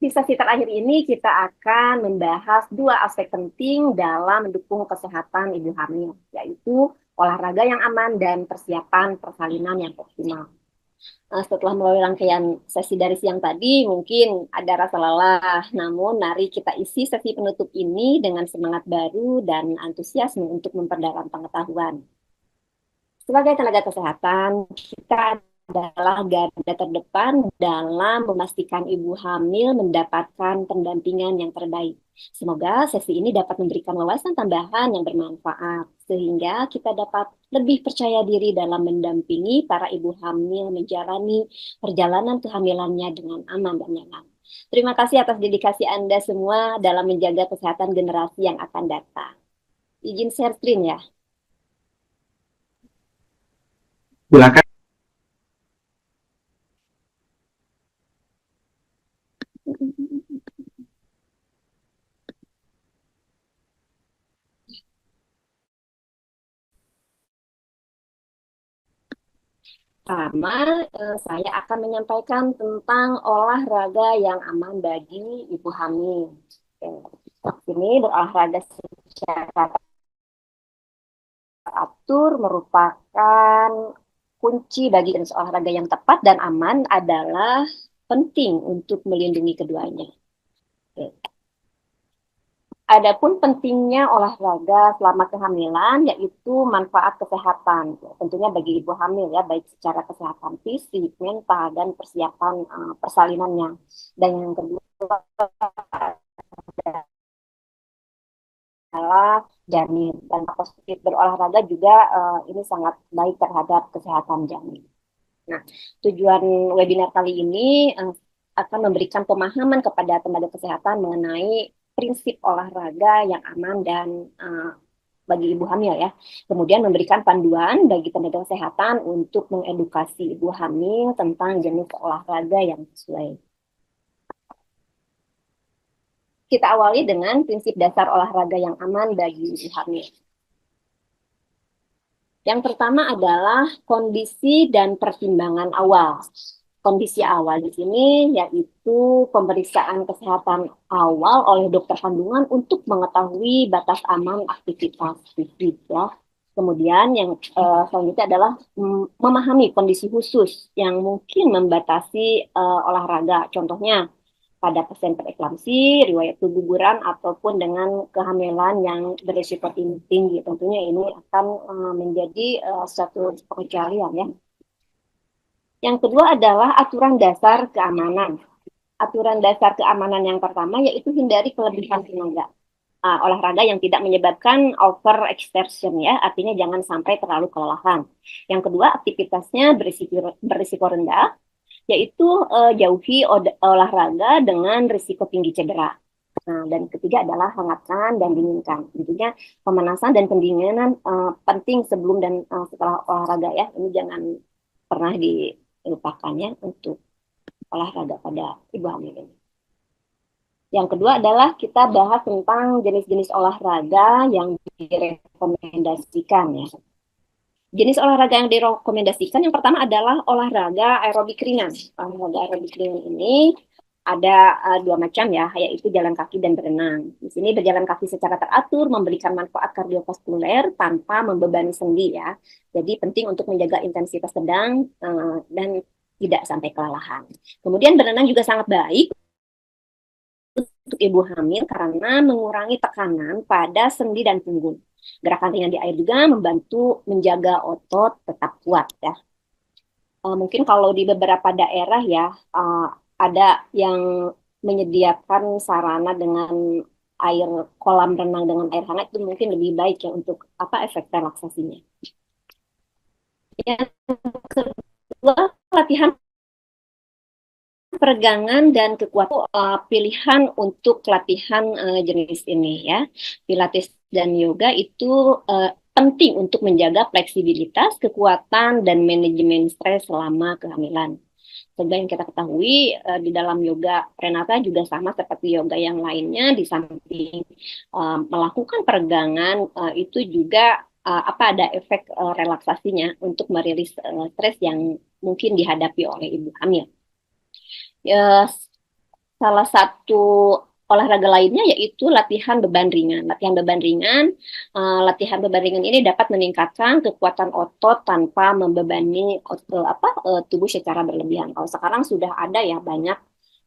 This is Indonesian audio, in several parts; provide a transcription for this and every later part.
Di sesi terakhir ini kita akan membahas dua aspek penting dalam mendukung kesehatan ibu hamil, yaitu olahraga yang aman dan persiapan persalinan yang optimal. Setelah melalui rangkaian sesi dari siang tadi, mungkin ada rasa lelah. Namun, mari kita isi sesi penutup ini dengan semangat baru dan antusiasme untuk memperdalam pengetahuan. Sebagai tenaga kesehatan, kita adalah garda terdepan dalam memastikan ibu hamil mendapatkan pendampingan yang terbaik. Semoga sesi ini dapat memberikan wawasan tambahan yang bermanfaat, sehingga kita dapat lebih percaya diri dalam mendampingi para ibu hamil menjalani perjalanan kehamilannya dengan aman dan nyaman. Terima kasih atas dedikasi Anda semua dalam menjaga kesehatan generasi yang akan datang. Izin share screen ya. Silakan. Pertama, saya akan menyampaikan tentang olahraga yang aman bagi ibu hamil. Ini berolahraga secara teratur merupakan kunci bagi jenis olahraga yang tepat dan aman adalah penting untuk melindungi keduanya. Adapun pentingnya olahraga selama kehamilan yaitu manfaat kesehatan, tentunya bagi ibu hamil ya, baik secara kesehatan fisik, mental, dan persiapan persalinannya. Dan yang kedua adalah janin dan positif berolahraga juga ini sangat baik terhadap kesehatan janin. Nah, tujuan webinar kali ini akan memberikan pemahaman kepada tenaga kesehatan mengenai prinsip olahraga yang aman dan bagi ibu hamil ya. Kemudian memberikan panduan bagi tenaga kesehatan untuk mengedukasi ibu hamil tentang jenis olahraga yang sesuai. Kita awali dengan prinsip dasar olahraga yang aman bagi ibu hamil. Yang pertama adalah kondisi dan pertimbangan awal. Kondisi awal di sini yaitu pemeriksaan kesehatan awal oleh dokter kandungan untuk mengetahui batas aman aktivitas fisik ya. Kemudian yang selanjutnya adalah memahami kondisi khusus yang mungkin membatasi olahraga. Contohnya pada pasien preeklamsi, riwayat keguguran, ataupun dengan kehamilan yang berisiko tinggi. Tentunya ini akan menjadi suatu pengecualian ya. Yang kedua adalah aturan dasar keamanan. Aturan dasar keamanan yang pertama yaitu hindari kelebihan tenaga. Olahraga yang tidak menyebabkan overexertion ya, artinya jangan sampai terlalu kelelahan. Yang kedua, aktivitasnya berisiko rendah, yaitu jauhi olahraga dengan risiko tinggi cedera. Nah, dan ketiga adalah hangatkan dan dinginkan. Tentunya pemanasan dan pendinginan penting sebelum dan setelah olahraga ya. Ini jangan pernah dilupakannya untuk olahraga pada ibu hamil ini. Yang kedua adalah kita bahas tentang jenis-jenis olahraga yang direkomendasikan ya. Jenis olahraga yang direkomendasikan yang pertama adalah olahraga aerobik ringan. Olahraga aerobik ringan ini ada dua macam ya, yaitu jalan kaki dan berenang. Di sini berjalan kaki secara teratur memberikan manfaat kardiovaskuler tanpa membebani sendi ya. Jadi penting untuk menjaga intensitas sedang dan tidak sampai kelelahan. Kemudian berenang juga sangat baik untuk ibu hamil karena mengurangi tekanan pada sendi dan punggung. Gerakan ringan di air juga membantu menjaga otot tetap kuat ya. Mungkin kalau di beberapa daerah ya ada yang menyediakan sarana dengan air kolam renang dengan air hangat itu mungkin lebih baik ya untuk apa efek relaksasinya. Yang kedua, latihan peregangan dan kekuatan pilihan untuk latihan jenis ini ya. Pilates dan yoga itu penting untuk menjaga fleksibilitas, kekuatan, dan manajemen stres selama kehamilan. Seperti yang kita ketahui di dalam yoga Renata juga sama seperti yoga yang lainnya, di samping melakukan peregangan itu juga apa ada efek relaksasinya untuk merilis stres yang mungkin dihadapi oleh ibu hamil. Ya, salah satu olahraga lainnya yaitu latihan beban ringan. Latihan beban ringan ini dapat meningkatkan kekuatan otot tanpa membebani tubuh secara berlebihan. Kalau sekarang sudah ada ya banyak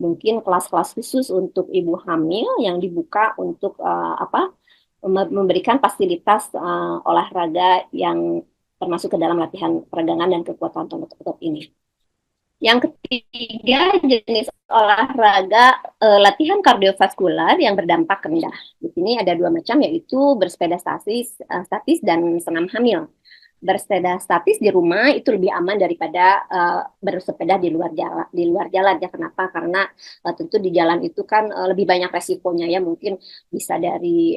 mungkin kelas-kelas khusus untuk ibu hamil yang dibuka untuk memberikan fasilitas olahraga yang termasuk ke dalam latihan peregangan dan kekuatan otot ini. Yang ketiga, jenis olahraga latihan kardiovaskular yang berdampak rendah. Di sini ada dua macam, yaitu bersepeda statis dan senam hamil. Bersepeda statis di rumah itu lebih aman daripada bersepeda di luar jalan. Di luar jalan ya, kenapa? Karena tentu di jalan itu kan lebih banyak resikonya ya, mungkin bisa dari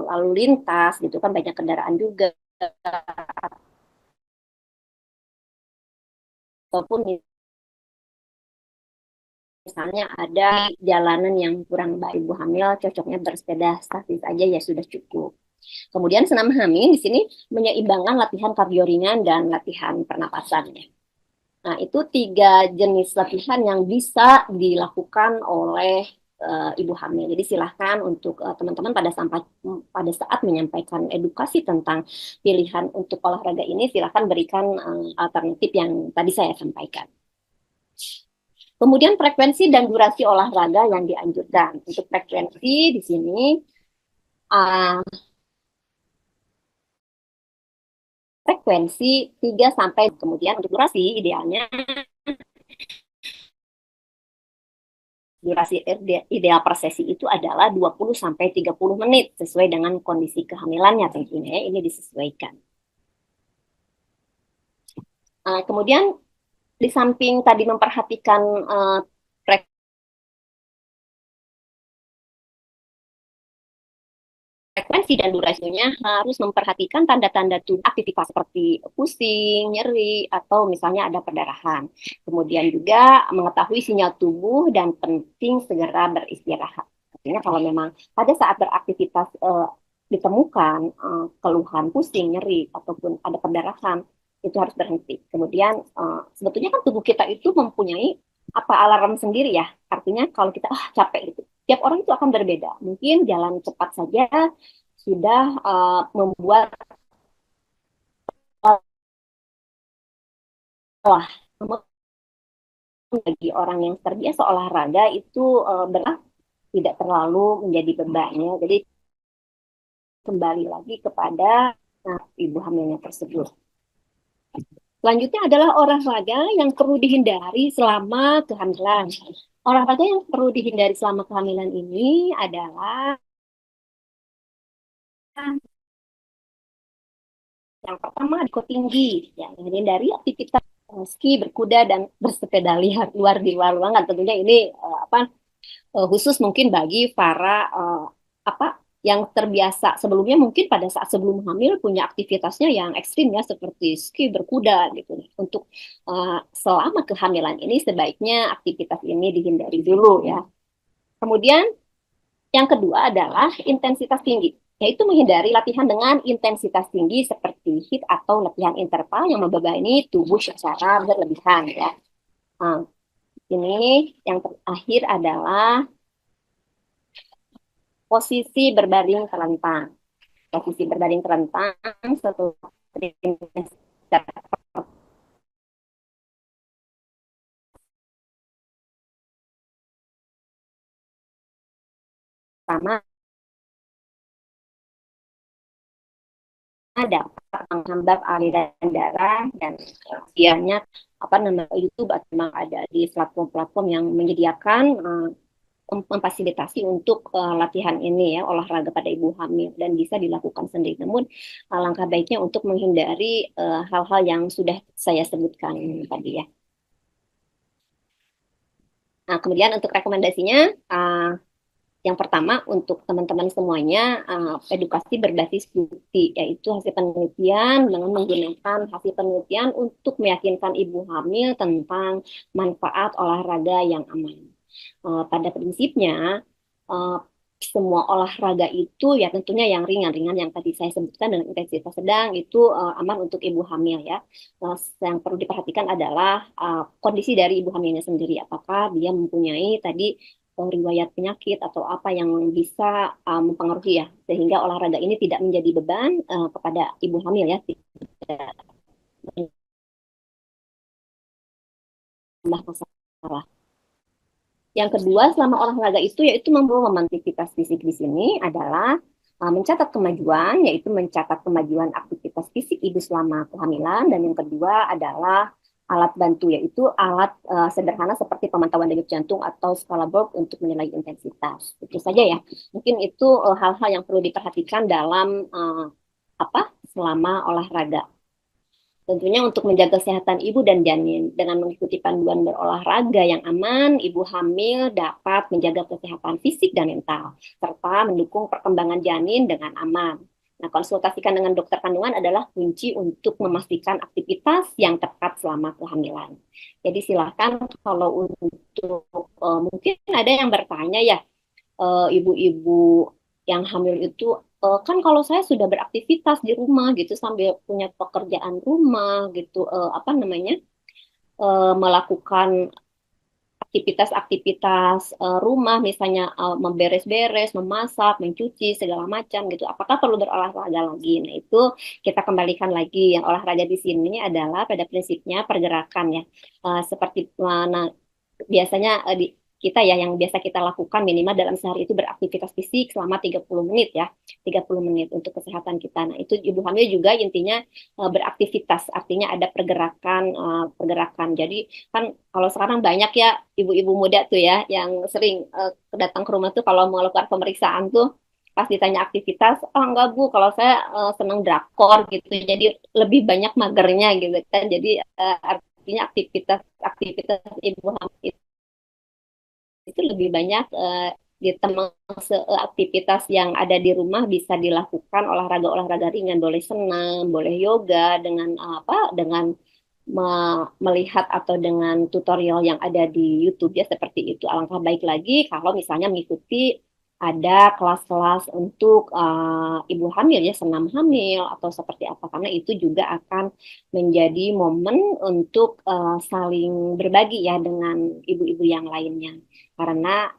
lalu lintas gitu kan, banyak kendaraan juga, ataupun misalnya ada jalanan yang kurang baik, ibu hamil cocoknya bersepeda statis aja ya sudah cukup. Kemudian senam hamil di sini menyeimbangkan latihan kardio ringan dan latihan pernapasan ya. Nah, itu tiga jenis latihan yang bisa dilakukan oleh ibu hamil. Jadi silahkan untuk teman-teman pada saat menyampaikan edukasi tentang pilihan untuk olahraga ini, silahkan berikan alternatif yang tadi saya sampaikan. Kemudian frekuensi dan durasi olahraga yang dianjurkan. Untuk frekuensi di sini uh, frekuensi 3 sampai, kemudian untuk durasi idealnya durasi ideal per sesi itu adalah 20 sampai 30 menit sesuai dengan kondisi kehamilannya tentunya ya, ini disesuaikan. Kemudian di samping tadi memperhatikan frekuensi dan durasinya, harus memperhatikan tanda-tanda tubuh aktivitas seperti pusing, nyeri, atau misalnya ada perdarahan. Kemudian juga mengetahui sinyal tubuh dan penting segera beristirahat. Artinya kalau memang pada saat beraktivitas ditemukan keluhan pusing, nyeri, ataupun ada perdarahan, itu harus berhenti. Kemudian sebetulnya kan tubuh kita itu mempunyai alarm sendiri ya. Artinya kalau kita capek gitu, tiap orang itu akan berbeda. Mungkin jalan cepat saja sudah membuat lelah. Namun bagi orang yang terbiasa olahraga itu berat, tidak terlalu menjadi bebannya. Jadi kembali lagi kepada ibu hamilnya tersebut. Selanjutnya adalah olahraga yang perlu dihindari selama kehamilan. Olahraga yang perlu dihindari selama kehamilan ini adalah yang pertama risiko tinggi, ya, menghindari aktivitas ski, berkuda, dan bersepeda liar luar di luar ruangan. Tentunya ini khusus mungkin bagi para yang terbiasa sebelumnya, mungkin pada saat sebelum hamil punya aktivitasnya yang ekstrim ya, seperti ski, berkuda gitu. Untuk selama kehamilan ini sebaiknya aktivitas ini dihindari dulu ya. Kemudian yang kedua adalah intensitas tinggi, yaitu menghindari latihan dengan intensitas tinggi seperti HIIT atau latihan interval yang membebani tubuh secara berlebihan ya. Nah, ini yang terakhir adalah posisi berbaring terlentang. Posisi berbaring terlentang setelah trimester pertama dapat menghambat aliran darah dan biasanya YouTube atau memang ada di platform-platform yang menyediakan memfasilitasi untuk latihan ini ya, olahraga pada ibu hamil, dan bisa dilakukan sendiri. Namun langkah baiknya untuk menghindari hal-hal yang sudah saya sebutkan tadi ya. Nah, kemudian untuk rekomendasinya, yang pertama untuk teman-teman semuanya, edukasi berbasis bukti, yaitu hasil penelitian dengan menggunakan hasil penelitian untuk meyakinkan ibu hamil tentang manfaat olahraga yang aman. Pada prinsipnya, semua olahraga itu ya tentunya yang ringan-ringan yang tadi saya sebutkan dengan intensitas sedang itu aman untuk ibu hamil ya. Yang perlu diperhatikan adalah kondisi dari ibu hamilnya sendiri, apakah dia mempunyai tadi riwayat penyakit atau apa yang bisa mempengaruhi ya, sehingga olahraga ini tidak menjadi beban kepada ibu hamil ya, tidak menambah masalah. Yang kedua, selama olahraga itu yaitu membawa aktivitas fisik di sini adalah mencatat kemajuan, yaitu mencatat kemajuan aktivitas fisik ibu selama kehamilan. Dan yang kedua adalah alat bantu, yaitu alat sederhana seperti pemantauan denyut jantung atau skala Borg untuk menilai intensitas. Itu saja ya. Mungkin itu hal-hal yang perlu diperhatikan dalam apa selama olahraga. Tentunya untuk menjaga kesehatan ibu dan janin dengan mengikuti panduan berolahraga yang aman, ibu hamil dapat menjaga kesehatan fisik dan mental serta mendukung perkembangan janin dengan aman. Nah, konsultasikan dengan dokter kandungan adalah kunci untuk memastikan aktivitas yang tepat selama kehamilan. Jadi silakan kalau untuk mungkin ada yang bertanya ya, ibu-ibu yang hamil itu kan kalau saya sudah beraktivitas di rumah gitu sambil punya pekerjaan rumah gitu apa namanya melakukan aktivitas-aktivitas rumah misalnya memberes-beres, memasak, mencuci segala macam gitu. Apakah perlu berolahraga lagi? Nah, itu kita kembalikan lagi. Yang olahraga di sini adalah pada prinsipnya pergerakan ya. Seperti mana biasanya kita ya yang biasa kita lakukan minimal dalam sehari itu beraktivitas fisik selama 30 menit ya. 30 menit untuk kesehatan kita. Nah, itu ibu hamil juga intinya beraktivitas, artinya ada pergerakan. Jadi kan kalau sekarang banyak ya ibu-ibu muda tuh ya yang sering datang ke rumah tuh kalau mau melakukan pemeriksaan tuh pas ditanya aktivitas, oh enggak Bu, kalau saya senang drakor gitu, jadi lebih banyak magernya gitu kan. Jadi artinya aktivitas ibu hamil itu lebih banyak di teman aktivitas yang ada di rumah bisa dilakukan olahraga-olahraga ringan, boleh senam, boleh yoga dengan apa dengan melihat atau dengan tutorial yang ada di YouTube ya seperti itu. Alangkah baik lagi kalau misalnya mengikuti ada kelas-kelas untuk ibu hamil ya, senam hamil atau seperti apa, karena itu juga akan menjadi momen untuk saling berbagi ya dengan ibu-ibu yang lainnya. Karena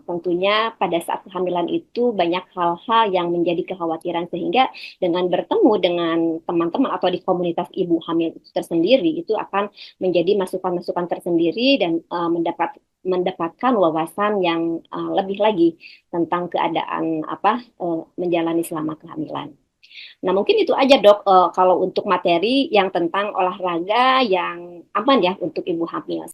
tentunya pada saat kehamilan itu banyak hal-hal yang menjadi kekhawatiran sehingga dengan bertemu dengan teman-teman atau di komunitas ibu hamil itu tersendiri itu akan menjadi masukan-masukan tersendiri dan mendapatkan wawasan yang lebih lagi tentang keadaan apa menjalani selama kehamilan. Nah, mungkin itu aja Dok kalau untuk materi yang tentang olahraga yang aman ya untuk ibu hamil.